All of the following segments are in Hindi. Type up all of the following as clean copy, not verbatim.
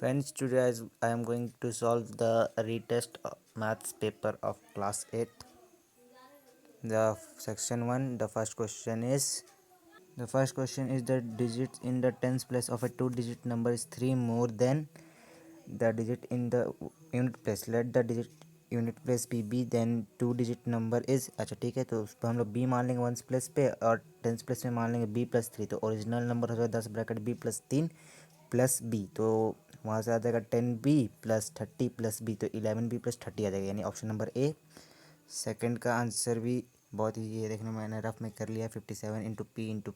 Friends, today I am going to solve the retest maths paper of class 8. The section 1, the first question is the digits in the tens place of a two-digit number is 3 more than the digit in the unit place. Let the digit unit place be b, then two digit number is. अच्छा ठीक है, तो उस पर हम लोग b मान लेंगे वंस प्लेस पे और टेंस प्लेस में मान लेंगे b+3। तो ओरिजिनल नंबर हो जाएगा 10 ब्रैकेट b+3 प्लस बी, तो वहाँ से आ जाएगा 10b प्लस 30 प्लस बी, तो 11b प्लस 30 आ जाएगा, यानी ऑप्शन नंबर ए। सेकंड का आंसर भी बहुत ईजी है, देखने मैंने रफ में कर लिया। 57 into P into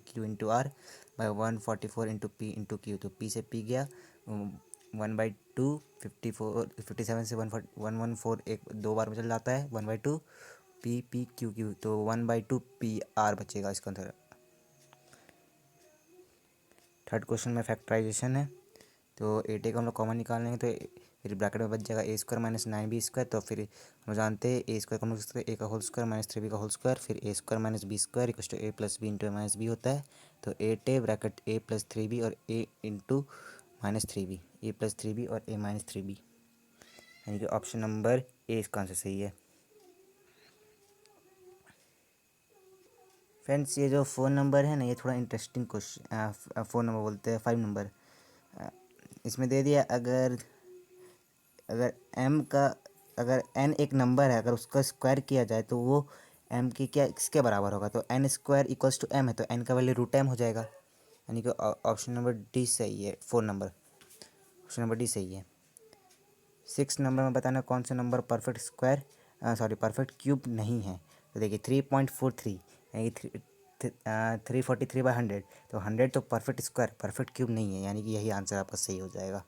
Q into R by 144 into Q, तो पी से पी गया 1/2। 57 से 114 एक दो बार में चल जाता है, 1/2 पी क्यू क्यू, तो 1/2 पी आर बचेगा इसका आंसर। थर्ड क्वेश्चन में फैक्टराइजेशन है, तो 8a को हम लोग कॉमन निकाल लेंगे, तो फिर ब्रैकेट में बच जाएगा a² - 9b²। तो फिर हम जानते हैं a² का हम लोग a का होल स्क्वायर माइनस 3b का होल स्क्वायर, फिर a² - b² equal to a+b into -b होता है। तो 8a ब्रैकेट a+3b और a इंटू -3b, a+3b और a-3b, यानी कि ऑप्शन नंबर ए इसका आंसर सही है। फ्रेंड्स, ये जो फ़ोन नंबर है ना, ये थोड़ा इंटरेस्टिंग क्वेश्चन, फ़ोन नंबर बोलते हैं 5 नंबर। इसमें दे दिया अगर अगर m का अगर n एक नंबर है, अगर उसका स्क्वायर किया जाए तो वो m की क्या किसके बराबर होगा। तो n² इक्वल्स टू m है, तो n का वैल्यू √m हो जाएगा, यानी कि ऑप्शन नंबर डी सही है। 4 नंबर, ऑप्शन नंबर डी सही है। 6 नंबर में बताना कौन सा नंबर परफेक्ट क्यूब नहीं है। तो देखिए 3.43, यानी कि 343/100, तो 100 तो परफेक्ट क्यूब नहीं है, यानी कि यही आंसर आपका सही हो जाएगा।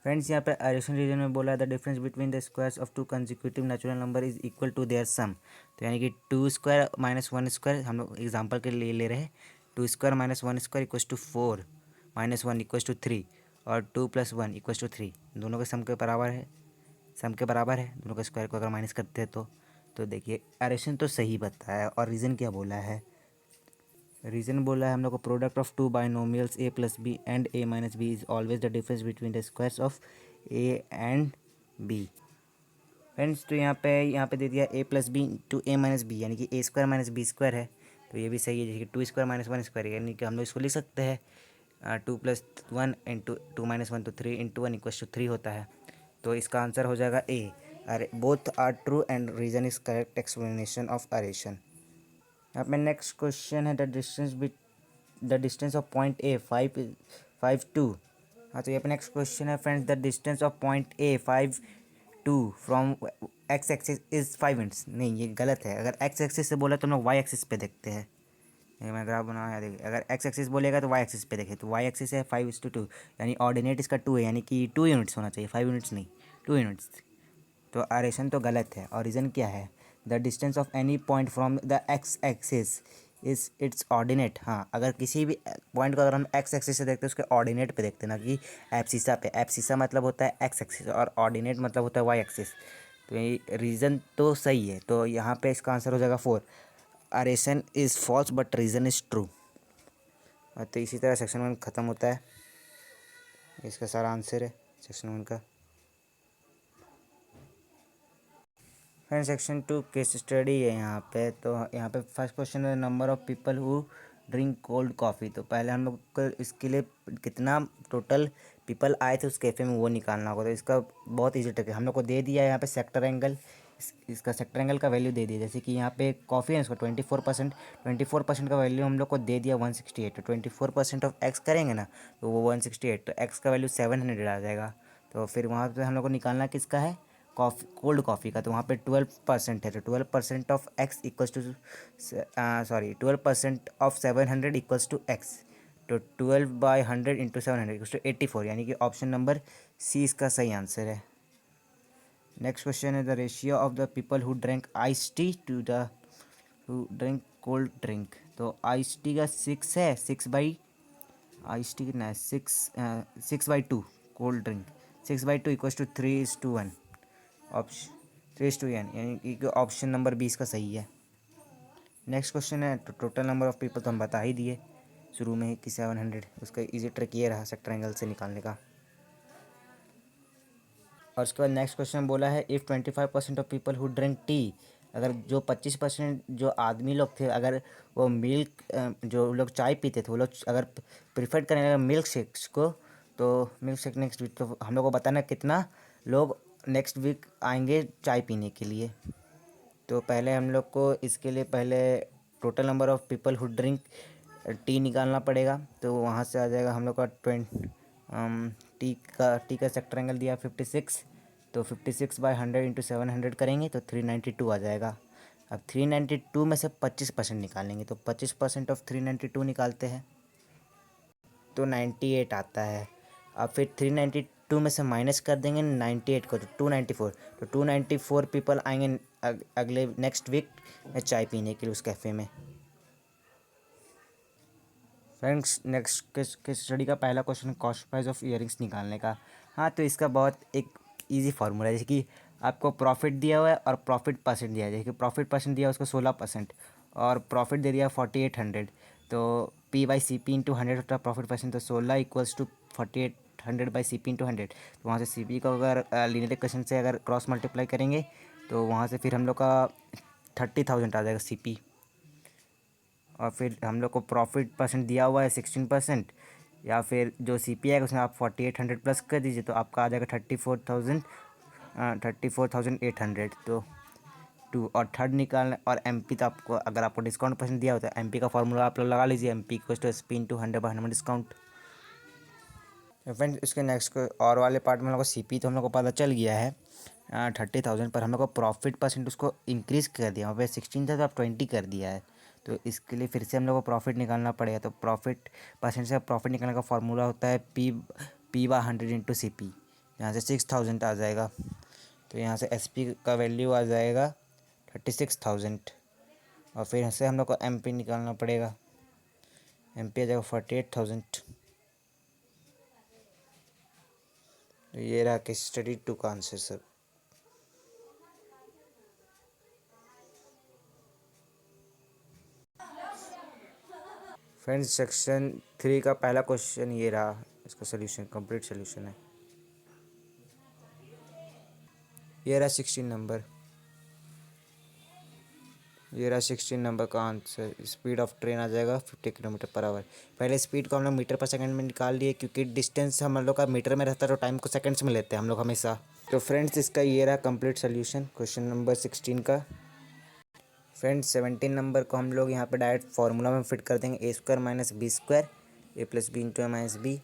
फ्रेंड्स, यहाँ पे एडिशन रीजन में बोला है the difference between the squares of two consecutive natural number is equal to their sum. तो यानी कि 2² - 1² हम लोग एग्जांपल के लिए ले रहे हैं। 2² - 1² इक्वल्स टू 4, -1 इक्वल्स टू 3 और 2 + 1 इक्वल्स टू 3, दोनों के सम के बराबर है। दोनों के स्क्वायर को अगर माइनस करते हैं तो देखिए एडिशन तो सही बताया, और रीज़न क्या बोला है। रीज़न बोला है हम लोग को product of two binomials a+b and a-b is always the difference between the squares of a and b। Friends, तो यहाँ पे दे दिया a+b टू a-b, यानी कि a² - b² है, तो ये भी सही है। जैसे कि 2² - 1², यानी कि हम लोग इसको लिख सकते हैं 2 + 1 इंटू 2 - 1 तो 3 इंटू 1 इक्वल्स टू 3 होता है, तो इसका आंसर हो जाएगा ए। अरे both are true and reason is correct explanation of addition. यहाँ पे नेक्स्ट क्वेश्चन है the distance of point A 5 2। हाँ, तो ये पे नेक्स्ट क्वेश्चन है friends, the distance of point A 5 2 from X axis is 5 minutes. नहीं, ये गलत है। अगर एक्स एक्सिस से बोला तो हम लोग वाई एक्सिस पे देखते हैं। ये मैं ग्राफ बनाया, देखिए अगर एक्स एक्सिस बोलेगा तो वाई एक्सिस पे देखें, तो वाई एक्सिस है 5:2, यानी ऑर्डिनेट इसका 2 है, यानी कि 2 यूनिट्स होना चाहिए, 5 यूनिट्स नहीं, 2 यूनिट्स। तो आरेशन तो गलत है, और रीज़न क्या है, the distance of any point from the x axis is it's ordinate. हाँ, अगर किसी भी पॉइंट को अगर हम एक्स एक्सिस से देखते हैं उसके ऑर्डिनेट पे देखते हैं, ना कि एब्सिसा पे। एब्सिसा मतलब होता है एक्स एक्सिस और ऑर्डिनेट मतलब होता है वाई एक्सिस। तो ये रीज़न तो सही है, तो यहाँ पे इसका आंसर हो जाएगा 4। Assertion is false but reason is true. तो इसी तरह सेक्शन 1 ख़त्म होता है, इसका सारा आंसर है सेक्शन 1 का। फ्रेंड, सेक्शन 2 केस स्टडी है यहाँ पे। तो यहाँ पे फर्स्ट क्वेश्चन है number of people who drink cold coffee. तो पहले हम लोग को इसके लिए कितना टोटल पीपल आए थे उस कैफ़े में वो निकालना होगा। तो इसका बहुत ईजी ट्रिक है, हम लोग को दे दिया है यहाँ पे सेक्टर एंगल। इसका सेक्टर एंगल का वैल्यू दे दिया, जैसे कि यहाँ पे कॉफ़ी है इसका 24% का वैल्यू हम लोग को दे दिया 168। तो 24% ऑफ एक्स करेंगे ना, तो वो 168, तो एक्स का वैल्यू 700 आ जाएगा। तो फिर वहाँ पे हम लोग को निकालना किसका है, कोल्ड कॉफ़ी का। तो वहाँ पे 12% है, तो 12% of X equals to 12% of 700 equals to X. तो 12/100 इंटू 700 इक्वल्स टू 84, यानी कि ऑप्शन नंबर सी इसका सही आंसर है। नेक्स्ट क्वेश्चन है the ratio of the people who drink ice tea to the who drink cold drink. तो आइस टी का 6 है, 6 आइस टी कितना है, 6/2 cold drink, 6/2 equals to 3:1, option 3:n, यानी कि ऑप्शन नंबर 20 का सही है। नेक्स्ट क्वेश्चन है टोटल नंबर ऑफ पीपल, तो हम बता ही दिए। शुरू में ही कि 700, उसका इजी ट्रिक ये रहा सेक्टर एंगल से निकालने का। और उसके बाद नेक्स्ट क्वेश्चन बोला है if 25% of people who drink tea, अगर जो 25% जो आदमी लोग थे, अगर वो मिल्क, जो लोग चाय पीते थे वो लोग अगर प्रीफर करेंगे मिल्क शेक्स को, तो मिल्क शेक नेक्स्ट वीक, तो हम लोग को बताना कितना लोग नेक्स्ट वीक आएंगे चाय पीने के लिए। तो पहले हम लोग को इसके लिए पहले total number of people who drink tea निकालना पड़ेगा। तो वहाँ से आ जाएगा हम लोग का टी का सेक्टर एंगल दिया 56, तो 56/100 इंटू 700 करेंगे तो 392 आ जाएगा। अब 392 में से 25% निकालेंगे, तो 25% ऑफ 392 निकालते हैं तो 98 आता है। अब फिर 392 में से माइनस कर देंगे 98 को, तो 294, तो 294 पीपल आएंगे अगले नेक्स्ट वीक में चाय पीने के लिए उस कैफ़े में। फ्रेंड्स नेक्स्ट केस स्टडी का पहला question cost price of earrings निकालने का। हाँ, तो इसका बहुत एक इजी फार्मूला है, जैसे कि आपको प्रॉफिट दिया हुआ है और प्रॉफिट परसेंट दिया है। जैसे कि प्रॉफिट परसेंट दिया है उसको 16% और प्रॉफिट दे दिया 4800, तो P/CP इंटू 100 होता है प्रॉफिट परसेंट, तो 16 इक्वल्स टू 4800/CP इंटू 100। तो वहाँ से CP को अगर लीनियर इक्वेशन से अगर क्रॉस मल्टीप्लाई करेंगे तो वहाँ से फिर हम लोग का 30,000 आ जाएगा CP। और फिर हम लोग को प्रॉफिट परसेंट दिया हुआ है 16%, या फिर जो CP है उसमें आप 4800 प्लस कर दीजिए तो आपका आ जाएगा 34,800। तो टू और थर्ड निकालना, और MP तो आपको अगर आपको डिस्काउंट परसेंट दिया होता है MP का फॉर्मूला आप लोग लगा लीजिए, MP equals to SP into 100/100 discount. Friends इसके नेक्स्ट और वाले पार्ट में हम लोग को CP तो हम लोग को पता चल गया है 30,000, पर हम लोग को प्रॉफिट परसेंट उसको इंक्रीज़ कर दिया, वहाँ पे 16 था तो आप 20 कर दिया है। तो इसके लिए फिर से हम लोग को प्रॉफिट निकालना पड़ेगा। तो प्रॉफिट परसेंट से प्रॉफिट निकालने का फार्मूला होता है P/100 इंटू CP। यहाँ से 6000 आ जाएगा, तो यहाँ से SP का वैल्यू आ जाएगा 36,000, और फिर यहाँ से हम लोग को MP निकालना पड़ेगा। MP आ जाएगा 48,000। तो ये रहा केस स्टडी 2 का आंसर सर। फ्रेंड्स सेक्शन 3 का पहला क्वेश्चन ये रहा, इसका सोल्यूशन कंप्लीट सोल्यूशन है। ये रहा 16 नंबर, ये रहा 16 नंबर का आंसर। स्पीड ऑफ ट्रेन आ जाएगा 50 km/h। पहले स्पीड को हम लोग मीटर पर सेकंड में निकाल लिए, क्योंकि डिस्टेंस हम लोग का मीटर में रहता है तो टाइम को सेकंड्स में लेते हैं हम लोग हमेशा। तो फ्रेंड्स इसका ये रहा कंप्लीट सोल्यूशन क्वेश्चन नंबर 16 का। फ्रेंड्स 17 नंबर को हम लोग यहाँ पे डायरेक्ट फार्मूला में फिट कर देंगे A² - B², A + B into M-B।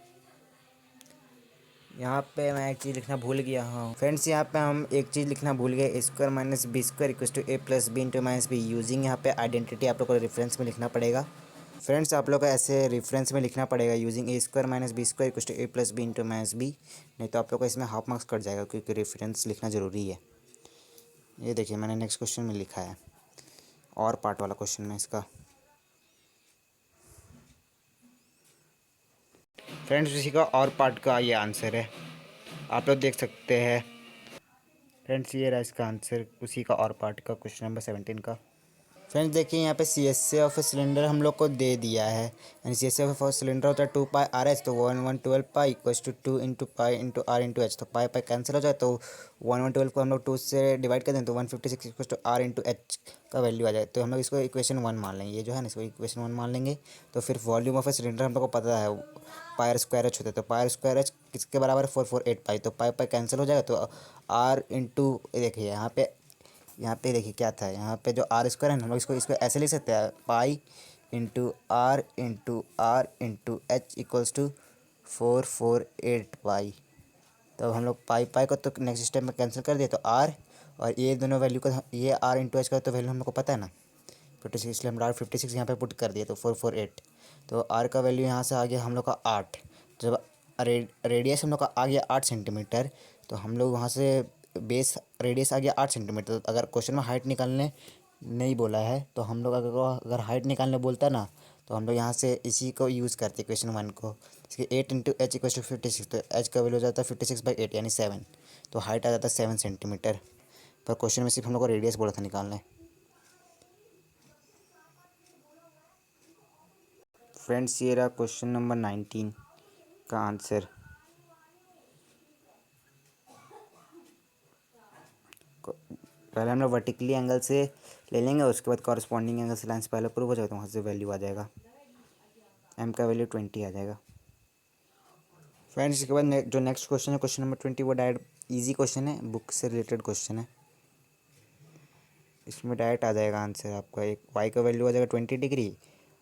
यहाँ पे मैं एक चीज़ लिखना भूल गया हूँ फ्रेंड्स, यहाँ पे हम एक चीज़ लिखना भूल गए, A² - B² equals to A + B into M-B। Using यहाँ पे आइडेंटिटी आप लोग को रेफरेंस में लिखना पड़ेगा। फ्रेंड्स आप लोग को ऐसे रेफरेंस में लिखना पड़ेगा using A² - B² equals to A + B into M-B, नहीं तो आप लोग को इसमें हाफ मार्क्स कट जाएगा, क्योंकि रेफरेंस लिखना ज़रूरी है। ये देखिए मैंने नेक्स्ट क्वेश्चन में लिखा है, और पार्ट वाला क्वेश्चन में इसका। फ्रेंड्स इसी का और पार्ट का ये आंसर है, आप लोग देख सकते हैं। फ्रेंड्स ये रहा इसका आंसर उसी का और पार्ट का, क्वेश्चन नंबर 17 का। फ्रेंड्स देखिए यहाँ पे CSA ऑफ सिलेंडर हम लोग को दे दिया है, यानी CSA ऑफ सिलेंडर होता है 2πRH, तो 1112 pi equals to 2 into pi into R into H। तो पाई पाई कैंसिल हो जाए, तो 1112 को हम लोग 2 से डिवाइड कर दें तो 156 equals to R into H का वैल्यू आ जाए। तो हम लोग इसको इक्वेशन 1 मान लेंगे, ये जो है ना इसको इक्वेशन 1 मान लेंगे। तो फिर वॉल्यूम ऑफ सिलेंडर हम लोग को पता है πr² होता है, तो πr² किसके बराबर है 448 पाई, तो पाई पाई कैंसिल हो जाएगा, तो R इंटू देखिए यहाँ पे देखिए क्या था, यहाँ पे जो R² है ना हम लोग इसको ऐसे लिख सकते हैं pi into R into H equals to 448 pi. तो हम लोग पाई पाई को तो नेक्स्ट स्टेप में कैंसिल कर दिया, तो R और ये दोनों वैल्यू को, ये R इंटू H का तो वैल्यू हम लोग को पता है ना 56, इसलिए हम 56 यहाँ पे पुट कर दिए, तो 448। तो R का वैल्यू यहाँ से आ गया हम लोग का 8। जब रेडियस हम लोग का आ गया 8 सेंटीमीटर, तो हम लोग वहाँ से बेस रेडियस आ गया 8 सेंटीमीटर। तो अगर क्वेश्चन में हाइट निकालने नहीं बोला है, तो हम लोग अगर हाइट निकालने बोलता ना, तो हम लोग यहाँ से इसी को यूज़ करते क्वेश्चन 1 को। इसके 8 इंटू H इक्वल टू 56, तो H का वैल्यू हो जाता है 56/8 यानी 7। तो हाइट आ जाता है 7 सेंटीमीटर, पर क्वेश्चन में सिर्फ हम लोग को रेडियस बोला था निकालना है। फ्रेंड्स ये रहा क्वेश्चन नंबर 19 का आंसर। पहले हम लोग वर्टिकली एंगल से ले लेंगे, उसके बाद कॉरस्पॉन्डिंग एंगल से लाइन से पहले प्रूव हो जाएगा तो वहाँ से वैल्यू आ जाएगा, एम का वैल्यू 20 आ जाएगा। फ्रेंड्स इसके बाद जो नेक्स्ट क्वेश्चन है क्वेश्चन नंबर 20, वो डायरेक्ट ईजी क्वेश्चन है, बुक से रिलेटेड क्वेश्चन है। इसमें डायरेक्ट आ जाएगा आंसर आपका। एक वाई का वैल्यू आ जाएगा 20 डिग्री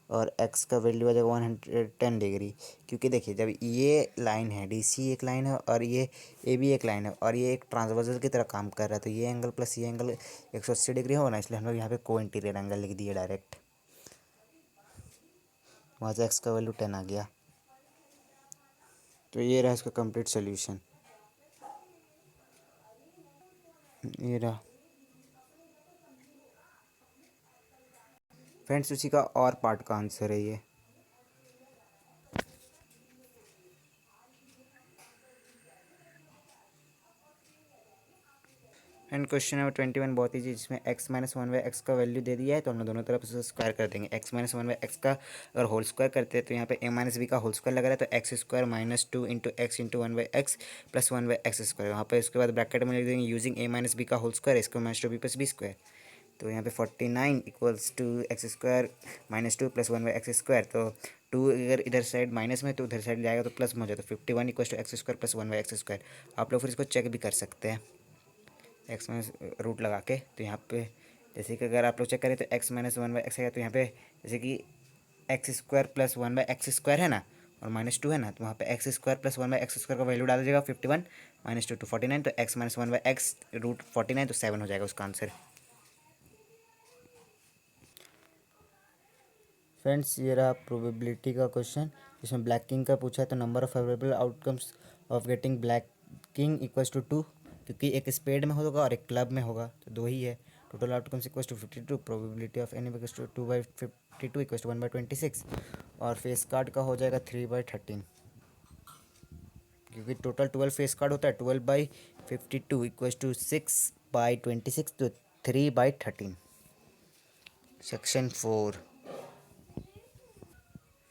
और एक्स का वैल्यू आ जाएगा 110 डिग्री। क्योंकि देखिए जब ये लाइन है डी सी एक लाइन है और ये ए भी एक लाइन है और ये एक ट्रांसवर्सल की तरह काम कर रहा है, तो ये एंगल प्लस ये एंगल 180 डिग्री होगा ना, इसलिए हम लोग यहाँ पे को इंटीरियर एंगल लिख दिए डायरेक्ट। वहाँ से एक्स का वैल्यू 10 आ गया। तो ये रहा इसका कंप्लीट सोल्यूशन, ये रहा। फ्रेंड्स उसी का और पार्ट का आंसर है ये। एंड क्वेश्चन नंबर 21 बहुत ईजी, जिसमें x minus one by x का वैल्यू दे दिया है, तो हम लोग दोनों तरफ उसे स्क्वायर कर देंगे। x minus one by x का अगर होल स्क्वायर करते हैं तो यहाँ पे a माइनस बी का होल स्क्वायर लगा रहा है, तो X square minus 2 into X into one by X plus one by X square. वहाँ पर उसके बाद ब्रैकेट में लिख देंगे यूजिंग a माइनस बी का होल स्क्वायर इसको minus two B plus B square. तो यहाँ पे 49 equals to X square minus 2 plus one by X square. तो 2 अगर इधर साइड माइनस में तो उधर साइड जाएगा तो प्लस में हो जाए, तो 51 equals to X square plus one by X square. आप लोग फिर इसको चेक भी कर सकते हैं एक्स माइनस रूट लगा के। तो यहाँ पे जैसे कि अगर आप लोग चेक करें तो X minus one by x है, तो यहाँ पे जैसे कि x square plus one by X square है ना और माइनस 2 है ना, तो वहाँ पे X square plus one by X square का वैल्यू डाल दीजिएगा 51 माइनस 2 टू 49। तो X minus one by X root 49 तो 7 हो जाएगा उसका आंसर। फ्रेंड्स ये रहा प्रोबेबिलिटी का क्वेश्चन, जिसमें ब्लैक किंग का पूछा है। तो number of favourable outcomes of getting black king equals to 2, क्योंकि एक स्पेड में होगा और एक क्लब में होगा तो 2 ही है। Total outcomes equals to 52, probability of any equals to 2/52 equals to 1/26, और फेस कार्ड का हो जाएगा 3/13, क्योंकि टोटल 12 फेस कार्ड होता है। 12/52 इक्वल्स टू 6/26, तो 3/13। सेक्शन 4।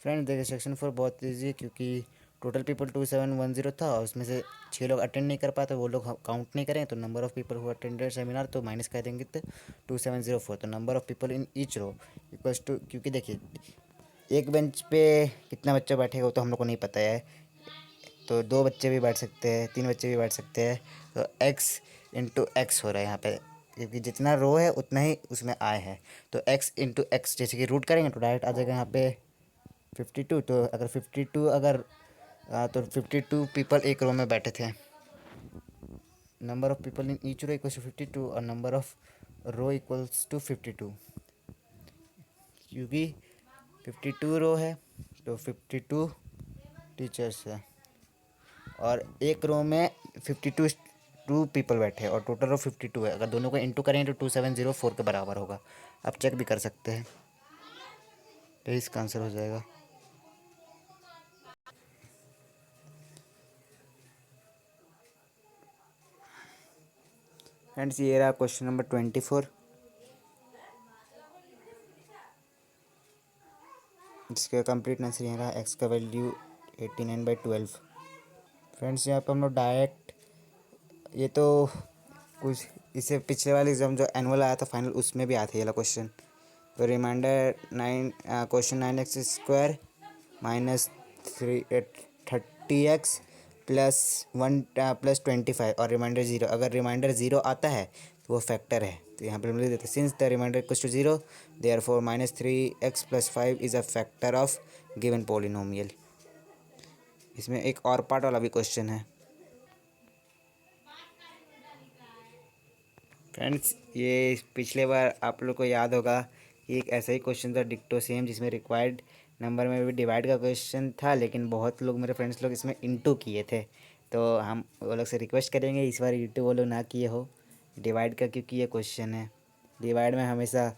फ्रेंड देखिए सेक्शन 4 बहुत ईजी है, क्योंकि टोटल पीपल 2710 था और उसमें से 6 लोग अटेंड नहीं कर पाते, वो लोग काउंट नहीं करें। तो number of people who attended seminar तो माइनस कर देंगे तो 2704। तो number of people in each row equals to, क्योंकि देखिए एक बेंच पे कितना बच्चा बैठेगा वो तो हम लोग को नहीं पता है, तो 2 बच्चे भी बैठ सकते हैं, 3 बच्चे भी बैठ सकते हैं। तो एक्स इंटू एक्स हो रहा है यहाँ पे, क्योंकि जितना रो है उतना ही उसमें आय है। तो एक्स इंटू एक्स जैसे कि रूट करेंगे तो डायरेक्ट आ जाएगा यहाँ पे 52। तो अगर 52 अगर तो 52 पीपल एक रो में बैठे थे। Number of people in each row equals to 52 और number of row equals to 52, क्योंकि 52 रो है तो 52 टीचर्स है और एक रो में 52 पीपल बैठे हैं और टोटल रो 52 है। अगर दोनों को इंटू करेंगे तो 2704 के बराबर होगा। आप चेक भी कर सकते हैं, तो इसका आंसर हो जाएगा। फ्रेंड्स ये रहा क्वेश्चन नंबर 24, जिसका कंप्लीट आंसर ये रहा एक्स का वैल्यू 89/12। फ्रेंड्स यहाँ पर हम लोग डायरेक्ट ये तो कुछ इससे पिछले वाले एग्जाम जो एनुअल आया था फाइनल उसमें भी आया था ये वाला क्वेश्चन। तो reminder 9 question 9x square minus 30x plus 1 plus 25 और रिमाइंडर 0। अगर रिमाइंडर 0 आता है तो वो फैक्टर है, तो यहाँ पर हम लिख देते हैं since the reminder equals to 0 therefore minus 3x plus 5 is a factor of given polynomial. इसमें एक और पार्ट वाला भी क्वेश्चन है। फ्रेंड्स ये पिछले बार आप लोग को याद होगा कि एक ऐसा ही क्वेश्चन था डिक्टो सेम, जिसमें रिक्वायर्ड नंबर में भी डिवाइड का क्वेश्चन था, लेकिन बहुत लोग मेरे फ्रेंड्स लोग इसमें इंटू किए थे। तो हम वो लोग से रिक्वेस्ट करेंगे इस बार इंटू वो लोग ना किए हो डिवाइड का, क्योंकि ये क्वेश्चन है डिवाइड में हमेशा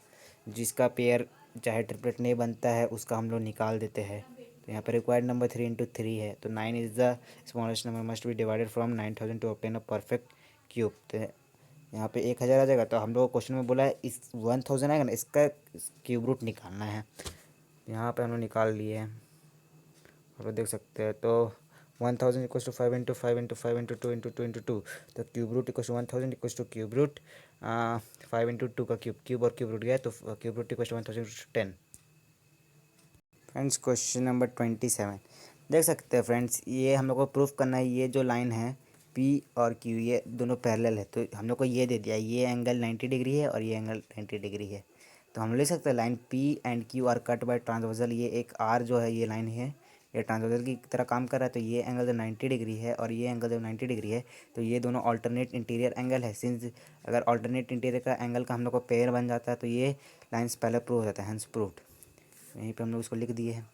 जिसका पेयर चाहे ट्रिपलेट नहीं बनता है उसका हम लोग निकाल देते हैं। तो यहाँ पर रिक्वायर्ड नंबर 3 × 3 है, तो 9 is the smallest number must be divided from 9000 to obtain a perfect cube. तो यहाँ पे 1000 आ जाएगा, तो हम लोग क्वेश्चन में बोला है इस 1000 आएगा ना, इसका क्यूब रूट निकालना है। यहाँ पे हम लोग निकाल लिए हैं। आप लोग देख सकते हैं। तो 1000 equals to 5 into 5 into 5 into 2 into 2 into 2, तो cube root equals to 1000 equals to cube root 5 into 2 का क्यूब, क्यूब और क्यूब रूट गया तो cube root equals to 1010। Friends question number 27 देख सकते हैं फ्रेंड्स, ये हम लोग को प्रूफ करना है ये जो लाइन है P और Q ये दोनों पैरेलल है। तो हम लोग को ये दे दिया ये एंगल 90 डिग्री है और ये एंगल 90 डिग्री है। तो हम ले सकते हैं line P and Q are cut by transversal. ये एक R जो है ये लाइन है, ये ट्रांसवर्सल की तरह काम कर रहा है। तो ये एंगल जब 90 डिग्री है और ये एंगल जब 90 डिग्री है तो ये दोनों ऑल्टरनेट इंटीरियर एंगल है। सिंस अगर ऑल्टरनेट इंटीरियर का एंगल का हम लोग को पेयर बन जाता है तो ये लाइन्स पहले प्रूव हो जाता है, हेंस प्रूव्ड। यहीं पे हम लोग इसको लिख दिए हैं,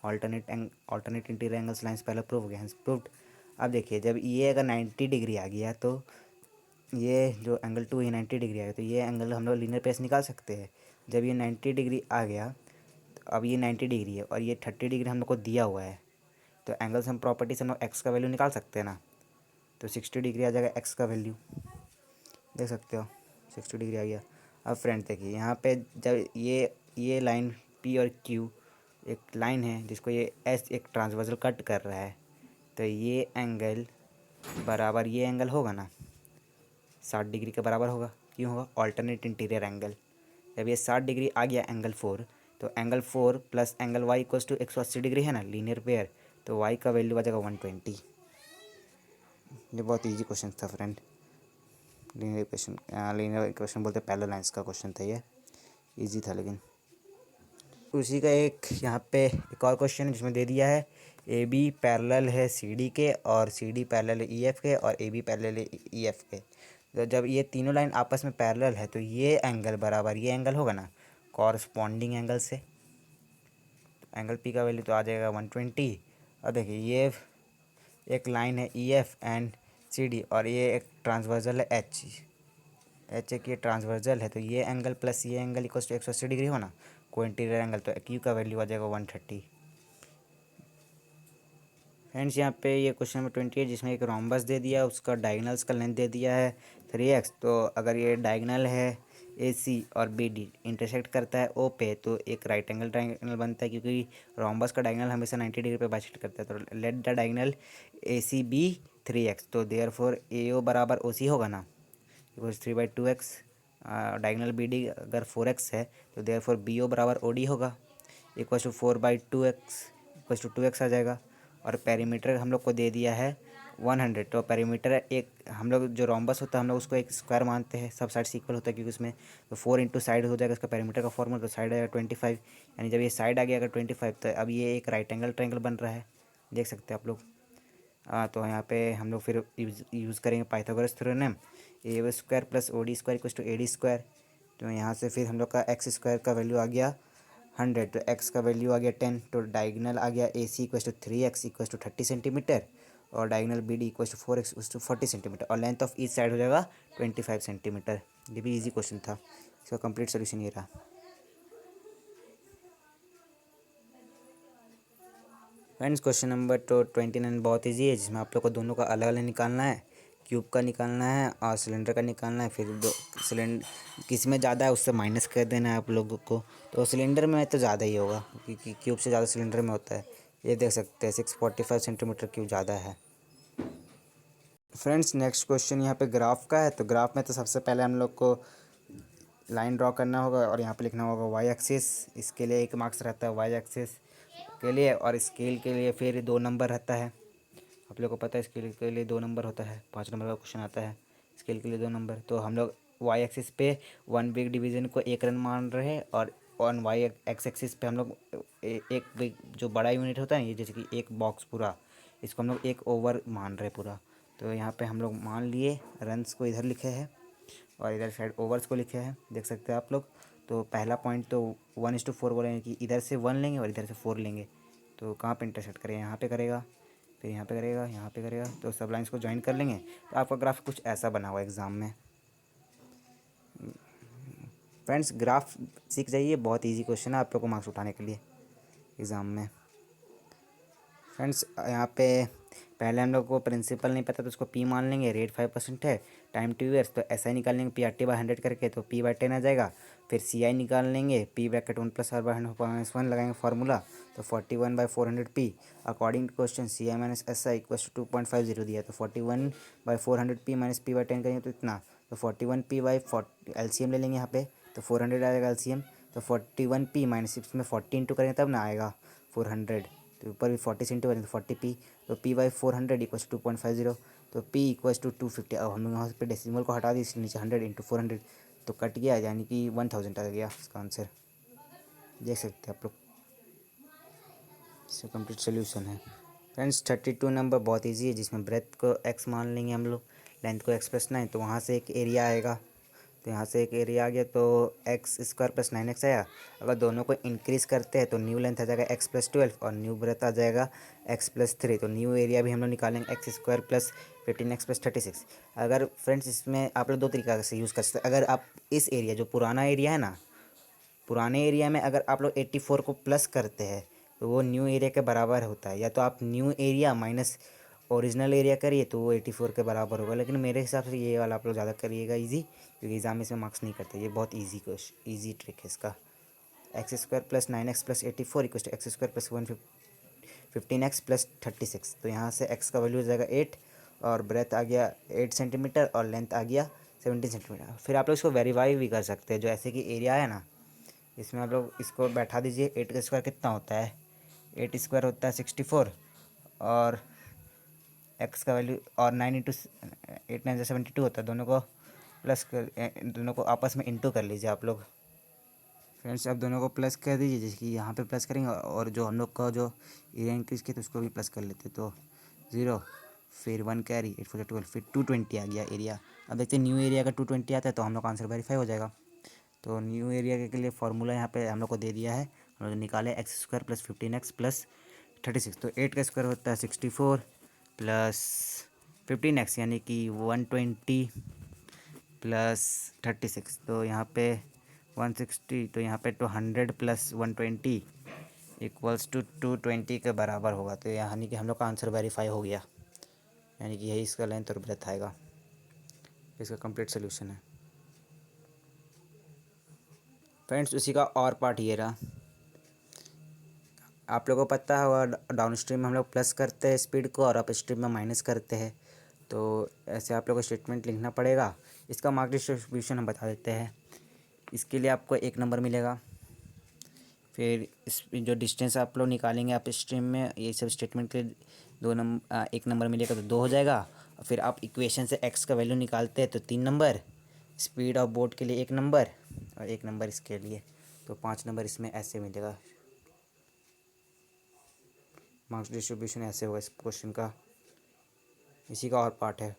ऑल्टरनेट इंटीरियर एंगल्स लाइन्स पहले प्रूव हो गया, हेंस प्रूव्ड। अब देखिए जब ये अगर 90 डिग्री आ गया तो ये जो एंगल 2 ये 90 डिग्री आ गया तो ये एंगल हम लोग लीनियर पेस निकाल सकते हैं। जब ये 90 डिग्री आ गया तो अब ये 90 डिग्री है और ये 30 डिग्री हम लोग को दिया हुआ है। तो एंगल्स हम प्रॉपर्टी से हम लोग एक्स का वैल्यू निकाल सकते हैं ना। तो 60 डिग्री आ जाएगा एक्स का वैल्यू, देख सकते हो 60 डिग्री आ गया। अब फ्रेंड्स देखिए यहाँ पे जब ये लाइन पी और क्यू एक लाइन है जिसको ये एस एक ट्रांसवर्सल कट कर रहा है, तो ये एंगल बराबर ये एंगल होगा ना 60 डिग्री के बराबर होगा। क्यों होगा? Alternate interior angle. जब ये 60 डिग्री आ गया एंगल 4, तो angle 4 plus angle Y equals to 180 degree है ना, लीनियर पेयर। तो वाई का वैल्यू आ जाएगा 120। ये बहुत ईजी क्वेश्चन था फ्रेंड, लीनियर इक्वेशन बोलते पैरेलल लाइंस का क्वेश्चन था ये, इजी था। लेकिन उसी का एक यहाँ पे एक और क्वेश्चन जिसमें दे दिया है ए बी पैरेलल है सी डी के और सी डी पैरेलल है ई एफ के और ए बी पैरेलल है ई एफ के। तो जब ये तीनों लाइन आपस में पैरेलल है तो ये एंगल बराबर ये एंगल होगा ना कॉरस्पॉन्डिंग एंगल से। एंगल पी का वैल्यू तो आ जाएगा 120। और देखिए ये एक लाइन है E F and C D और ये एक ट्रांसवर्जल है एच एक ये ट्रांसवर्जल है। तो ये एंगल प्लस ये एंगल इक्वल्स टू 180 डिग्री हो ना, को इंटीरियर एंगल। तो क्यू का वैल्यू आ जाएगा 130। फ्रेंड्स यहाँ पे ये क्वेश्चन नंबर 28 जिसमें एक रोम्बस दे दिया उसका डायगनल्स का लेंथ दे दिया है 3x। तो अगर ये डायगनल है ए सी और बी डी इंटरसेक्ट करता है ओ पे तो एक राइट एंगल ट्रायंगल बनता है, क्योंकि रोम्बस का डायगनल हमेशा 90 डिग्री पे बाइसेक्ट करता है। तो let the diagonal A C B 3x। तो देयर फोर ए ओ बराबर ओ सी होगा ना, because 3/2x। Diagonal B D अगर 4x है तो देयर फोर बी ओ बराबर ओ डी होगा, equal to 4/2x equal to 2x आ जाएगा। और पेरीमीटर हम लोग को दे दिया है 100। तो पेरीमीटर एक हम लोग जो रोम्बस होता है हम लोग उसको एक स्क्वायर मानते हैं, सब साइड इक्वल होता है क्योंकि उसमें तो 4 इंटू साइड हो जाएगा इसका पेरीमीटर का फॉर्मूला। तो साइड आएगा 25, यानी जब ये साइड आ गया अगर 25 तो अब ये एक राइट एंगल ट्रायंगल बन रहा है, देख सकते हैं आप लोग। तो यहाँ पे हम लोग फिर यूज़ करेंगे Pythagoras theorem, A square plus O D square equal to A D square. तो यहाँ से फिर हम लोग का एक्स स्क्वायर का वैल्यू आ गया 100, तो एक्स का वैल्यू आ गया 10। तो डायगनल आ गया A C equal to 3x equal to 30 centimetre और diagonal B D equal to 4x equal to 40 centimetre और लेंथ ऑफ ईच साइड हो जाएगा 25 सेंटीमीटर। ये भी इजी क्वेश्चन था, इसका कंप्लीट सोल्यूशन ये रहा। फ्रेंड्स क्वेश्चन नंबर 29 बहुत इजी है, जिसमें आप लोग को दोनों का अलग अलग निकालना है, क्यूब का निकालना है और सिलेंडर का निकालना है। फिर दो सिलेंडर किस में ज़्यादा है उससे माइनस कर देना है आप लोगों को। तो सिलेंडर में तो ज़्यादा ही होगा क्योंकि क्यूब से ज़्यादा सिलेंडर में होता है। ये देख सकते हैं 645 सेंटीमीटर क्यूब ज़्यादा है। फ्रेंड्स नेक्स्ट क्वेश्चन यहाँ पे ग्राफ का है। तो ग्राफ में तो सबसे पहले हम लोग को लाइन ड्रॉ करना होगा और यहाँ पे लिखना होगा वाई एक्सिस। इसके लिए 1 मार्क्स रहता है वाई एक्सिस के लिए, और स्केल के लिए फिर 2 नंबर रहता है। आप लोग को पता है स्केल के लिए 2 नंबर होता है, 5 नंबर का क्वेश्चन आता है, स्केल के लिए 2 नंबर। तो हम लोग वाई एक्सिस पे 1 बिग डिवीज़न को 1 रन मान रहे हैं और ऑन वाई एक्स एक्सिस पे हम लोग एक बिग जो बड़ा यूनिट होता है ये जैसे कि एक बॉक्स पूरा, इसको हम लोग 1 ओवर मान रहे पूरा। तो यहाँ पे हम लोग मान लिए रन्स को इधर लिखे हैं और इधर साइड ओवर्स को लिखे हैं, देख सकते हैं आप लोग। तो पहला पॉइंट तो 1:4 बोलेंगे कि इधर से 1 लेंगे और इधर से 4 लेंगे। तो कहाँ पे इंटरसेक्ट करें, यहाँ पे करेगा, फिर यहाँ पे करेगा, यहाँ पे करेगा। तो सब लाइन्स को ज्वाइन कर लेंगे तो आपका ग्राफ कुछ ऐसा बना हुआ एग्ज़ाम में। फ्रेंड्स ग्राफ सीख जाइए, बहुत इजी क्वेश्चन है आप लोग को मार्क्स उठाने के लिए एग्ज़ाम में। फ्रेंड्स यहाँ पे पहले हम लोग को प्रिंसिपल नहीं पता तो उसको पी मान लेंगे, रेट 5% है, टाइम 2 ईयर्स, तो एस आई निकाल लेंगे PRT/100 करके, तो P/10 आ जाएगा। फिर CI निकाल लेंगे, P(1 + R/100 लगाएंगे फार्मूला, तो 41/400P। According to question CI - SI = 2.50 दिया, तो 41/400P - P/10 करेंगे तो इतना, तो 41P/40 LCM ले लेंगे यहाँ पे, तो 400 आ जाएगा LCM। तो 41P - इसमें 40 इंटू करेंगे तब ना आएगा 400, तो ऊपर भी 40 इंटू करेंगे तो 40P, तो P/400 = 2.50, तो P = 250। अब हम लोग यहाँ पे डेसिमल को हटा दी, इसके नीचे 100 इंटू 400 तो कट गया, यानी कि 1000 आ गया इसका आंसर। देख सकते हैं आप लोग, इसका कंप्लीट सोल्यूशन है। फ्रेंड्स 32 नंबर बहुत इजी है, जिसमें ब्रेथ को x मान लेंगे हम लोग, लेंथ को x+9, तो वहाँ से एक एरिया आएगा, तो यहाँ से एक एरिया आ गया, तो x² + 9x आया। अगर दोनों को इंक्रीज़ करते हैं तो न्यू लेंथ आ जाएगा x+12 और न्यू ब्रेथ आ जाएगा x+3, तो न्यू एरिया भी हम लोग निकालेंगे x² + 15x + 36। अगर फ्रेंड्स इसमें आप लोग दो तरीका से यूज़ कर सकते हैं। अगर आप इस एरिया जो पुराना एरिया है ना, पुराने एरिया में अगर आप लोग 84 को प्लस करते हैं तो वो न्यू एरिया के बराबर होता है, या तो आप new area minus original area करिए तो वो 84 के बराबर होगा। लेकिन मेरे हिसाब से ये वाला आप लोग ज़्यादा करिएगा इजी, क्योंकि एग्जाम में इसमें मार्क्स नहीं करते। ये बहुत इजी क्वेश्चन, इजी ट्रिक है इसका। x² + 9x + 84 = x² + 15x + 36, तो यहाँ से x का वैल्यू हो जाएगा 8 और ब्रेथ आ गया 8 सेंटीमीटर और लेंथ आ गया 17 सेंटीमीटर। फिर आप लोग इसको वेरीफाई भी कर सकते हैं, जो ऐसे कि एरिया है ना, इसमें आप लोग इसको बैठा दीजिए। 8 का स्क्वायर कितना होता है, 8 स्क्वायर होता है 64, और x का वैल्यू और 9 इंटू 8 9 72 होता है। दोनों को प्लस कर, दोनों को आपस में इंटू कर लीजिए आप लोग। फ्रेंड्स अब दोनों को प्लस कर दीजिए, जैसे कि यहाँ पे प्लस करेंगे, और जो हम लोग का जो एरिया इंक्रीज किया तो उसको भी प्लस कर लेते, तो 0, फिर 1 कैरी, 8 4 12, फिर 220 आ गया एरिया। अब देखते हैं न्यू एरिया का 220 आता है तो हम लोग का आंसर वेरीफाई हो जाएगा। तो न्यू एरिया के लिए फार्मूला यहाँ पे हम लोग को दे दिया है, हम लोग निकाले x² + 15x + 36, तो 8 का स्क्वायर होता है 64 प्लस 15x यानी कि 120 प्लस 36, तो यहाँ पे 160, तो यहाँ पे 200 + 120 = 220 के बराबर होगा। तो यानी कि हम लोग का आंसर वेरीफाई हो गया, यानी कि यही इसका लेंथ और ब्रेथ आएगा। इसका कंप्लीट सोल्यूशन है। फ्रेंड्स उसी का और पार्ट ये रहा। आप लोगों को पता होगा डाउन स्ट्रीम में हम लोग प्लस करते हैं स्पीड को और अप स्ट्रीम में माइनस करते हैं, तो ऐसे आप लोगों को स्टेटमेंट लिखना पड़ेगा। इसका मार्क डिस्ट्रीब्यूशन हम बता देते हैं। इसके लिए आपको 1 नंबर मिलेगा। फिर इस जो डिस्टेंस आप लोग निकालेंगे अप स्ट्रीम में, ये सब स्टेटमेंट के 1 नंबर मिलेगा तो 2 हो जाएगा। फिर आप इक्वेशन से x का वैल्यू निकालते हैं तो 3 नंबर, स्पीड ऑफ बोट के लिए 1 नंबर और 1 नंबर इसके लिए, तो 5 नंबर इसमें ऐसे मिलेगा। मार्क्स डिस्ट्रीब्यूशन ऐसे होगा इस क्वेश्चन का। इसी का और पार्ट है।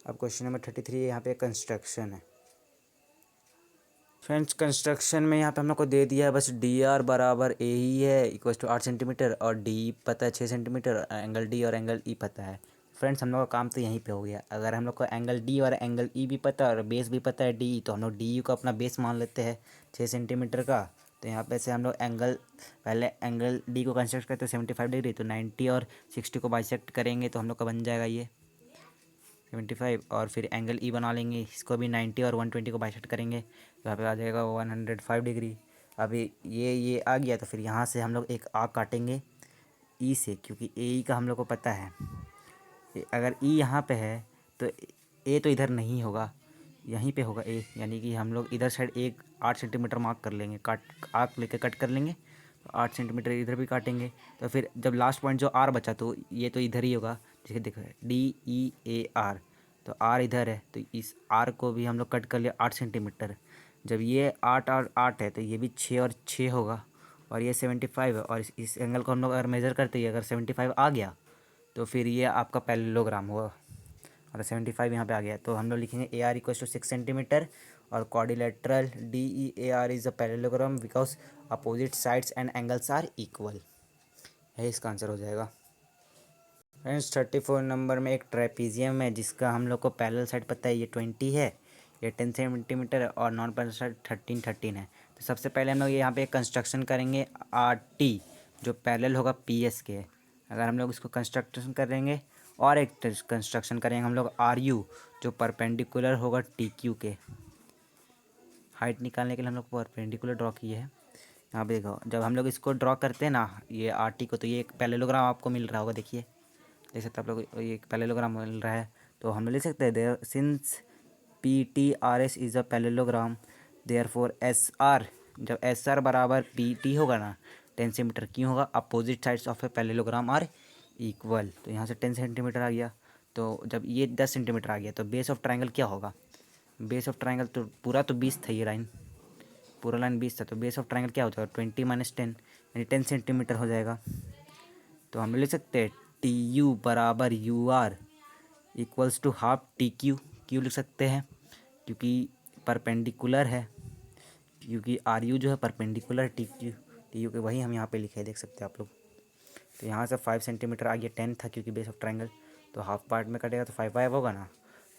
अब क्वेश्चन नंबर 33 यहाँ पे कंस्ट्रक्शन है। फ्रेंड्स कंस्ट्रक्शन में यहाँ पे हम लोग को दे दिया है बस DR बराबर ए ही है, = 8 सेंटीमीटर, और डी पता है 6 सेंटीमीटर, एंगल डी और एंगल ई पता है। फ्रेंड्स हम लोग का काम तो यहीं पे हो गया। अगर हम लोग को एंगल डी और एंगल ई भी पता है और बेस भी पता है डी, तो हम लोग डी यू का अपना बेस मान लेते हैं 6 सेंटीमीटर का। तो यहाँ पे से हम लोग पहले एंगल डी को कंस्ट्रक्ट करते हैं 75 डिग्री, तो 90 और 60 को बाइसेक्ट करेंगे तो हम लोग का बन जाएगा ये 75, और फिर एंगल ई बना लेंगे, इसको भी 90 और 120 को बाइसेक्ट करेंगे तो यहाँ पे आ जाएगा 105 डिग्री। अभी ये आ गया, तो फिर यहाँ से हम लोग एक आर्क काटेंगे ई से, क्योंकि ए ई का हम लोग को पता है। अगर ई यहाँ पे है तो ए तो इधर नहीं होगा, यहीं पे होगा ए, यानी कि हम लोग इधर साइड 8 सेंटीमीटर मार्क कर लेंगे, आर्क लेके कट कर लेंगे, तो 8 सेंटीमीटर इधर भी काटेंगे। तो फिर जब लास्ट पॉइंट जो आर बचा तो ये तो इधर ही होगा, जैसे देखो DEAR, तो आर इधर है, तो इस आर को भी हम लोग कट कर लिया 8 सेंटीमीटर। जब ये 8 और 8 है तो ये भी 6 और 6 होगा, और ये 75 है, और इस एंगल को हम लोग अगर मेज़र करते हैं, अगर 75 आ गया तो फिर ये आपका पैरेललोग्राम हुआ। अगर 75 यहाँ पे आ गया तो हम लोग लिखेंगे AR = 6 सेंटीमीटर, और quadrilateral DEAR is a parallelogram because opposite sides and angles are equal, है इसका आंसर हो जाएगा। फ्रेंड्स 34 नंबर में एक ट्रेपीजियम है, जिसका हम लोग को पैरेलल साइड पता है ये 20 है, ये 10 सेंटीमीटर है, और नॉन पैरेलल साइड 13 है। तो सबसे पहले हम लोग यहाँ पे कंस्ट्रक्शन करेंगे RT, जो पैरेलल होगा PS के। अगर हम लोग इसको कंस्ट्रक्शन करेंगे और एक कंस्ट्रक्शन करेंगे हम लोग आर यू, जो परपेंडिकुलर होगा टी क्यू के। हाइट निकालने के लिए हम लोग परपेंडिकुलर ड्रॉ किए हैं। यहाँ पे देखो, जब हम लोग इसको ड्रॉ करते हैं ना ये आर टी को, तो ये एक पैरेललोग्राम आपको मिल रहा होगा, देखिए देख सकते हैं आप लोग, ये एक पैरेललोग्राम मिल रहा है। तो हम लोग लिख सकते हैं there since P T R S is a parallelogram therefore S R, जब एस आर बराबर पी टी होगा ना 10 सेंटीमीटर, क्यों होगा, opposite sides of a parallelogram are equal. तो यहाँ से 10 सेंटीमीटर आ गया। तो जब ये 10 सेंटीमीटर आ गया तो बेस ऑफ ट्राइंगल क्या होगा, बेस ऑफ ट्राइंगल तो पूरा तो 20 था, ये लाइन पूरा लाइन 20 था, तो बेस ऑफ ट्राइंगल क्या हो जाएगा 20 माइनस 10 यानी 10 सेंटीमीटर हो जाएगा। तो हम लिख सकते हैं टी यू बराबर U R equals to half T Q, Q लिख सकते हैं क्योंकि परपेंडिकुलर है, क्योंकि आर यू जो है परपेंडिकुलर टी यू के, वही हम यहाँ पे लिखे देख सकते हैं आप लोग। तो यहाँ से 5 सेंटीमीटर आ गया, 10 था क्योंकि बेस ऑफ ट्राइंगल, तो हाफ पार्ट में कटेगा तो 5 5 होगा ना।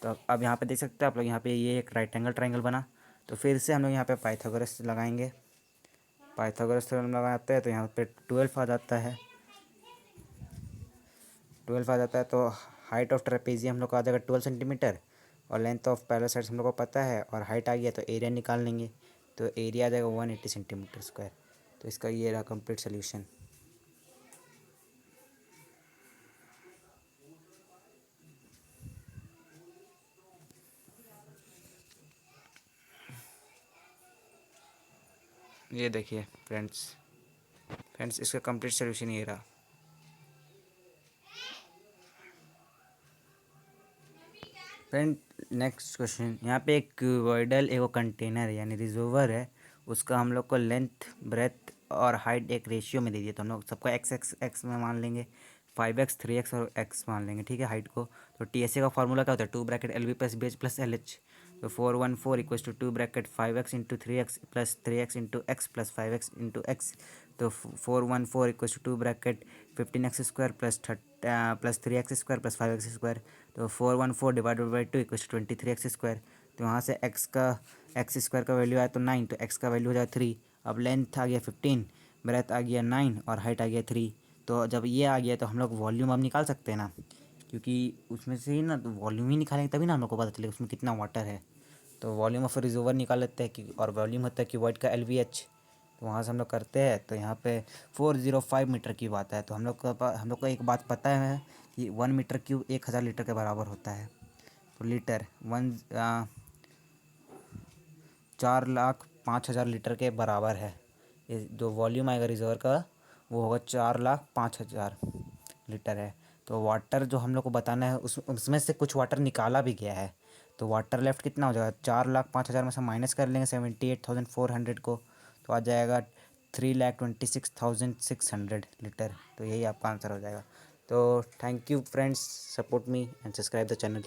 तो अब यहाँ पे देख सकते हैं आप लोग, यहाँ पे ये एक राइट एंगल ट्राइंगल बना। तो फिर से हम लोग यहाँ पे पाइथागोरस लगाएंगे, पाइथागोरस थ्योरम लगाते हैं तो यहाँ पे 12 आ जाता है, 12 आ जाता है। तो हाइट ऑफ ट्रेपेजियम हम लोग को आ जाएगा 12 सेंटीमीटर, और लेंथ ऑफ पैरेलल साइड्स हम लोग को पता है, और हाइट आ गया तो एरिया निकाल लेंगे। तो एरिया आ जाएगा 180 सेंटीमीटर स्क्वायर। तो इसका ये रहा कंप्लीट सोल्यूशन। ये देखिए फ्रेंड्स इसका कंप्लीट सोल्यूशन ये रहा। फ्रेंड नेक्स्ट क्वेश्चन, यहाँ पे एक वॉइडल एक कंटेनर है यानी रिजर्वर है, उसका हम लोग को लेंथ ब्रेथ और हाइट एक रेशियो में दे दिया। तो हम लोग सबको एक्स एक्स एक्स में मान लेंगे, 5x 3x और x मान लेंगे, ठीक है हाइट को। तो टी एस ए का फॉर्मूला क्या होता है, 2 bracket L B plus B H plus L H. तो 414 equals to 2 bracket 5x into 3x plus 3x into X plus 5x into X. तो 414 equals to 2 bracket 15x square plus 3x square plus 5x square. तो 414 divided by 2 equals to 23x square. तो यहाँ से एक्स स्क्वायर का वैल्यू आया तो 9, तो x का वैल्यू हो जाएगा 3। अब लेंथ आ गया 15, ब्रेथ आ गया 9 और हाइट आ गया 3। तो जब ये आ गया तो हम लोग वॉल्यूम अब निकाल सकते हैं ना, क्योंकि उसमें से ही ना तो वॉल्यूम ही निकालेंगे तभी ना हम लोग को पता चलेगा उसमें कितना वाटर है। तो वॉल्यूम ऑफ रिजर्वर निकाल लेते हैं कि, और वॉल्यूम होता है कि वाइट का LVH। तो वहाँ से हम लोग करते हैं तो यहाँ पे 405 मीटर क्यूब आता है। तो हम लोग को एक बात पता है कि 1 मीटर क्यूब 1000 लीटर के बराबर होता है। तो लीटर 4,05,000 लीटर के बराबर है। ये जो वॉल्यूम आएगा रिजर्वर का वो होगा 4,05,000 लीटर है। तो वाटर जो हम लोग को बताना है उसमें से कुछ वाटर निकाला भी गया है। तो वाटर लेफ्ट कितना हो जाएगा, 4,05,000 में से माइनस कर लेंगे 78,400 को, तो आ जाएगा 3,26,600 लीटर। तो यही आपका आंसर हो जाएगा। तो thank you friends, support me and subscribe the channel.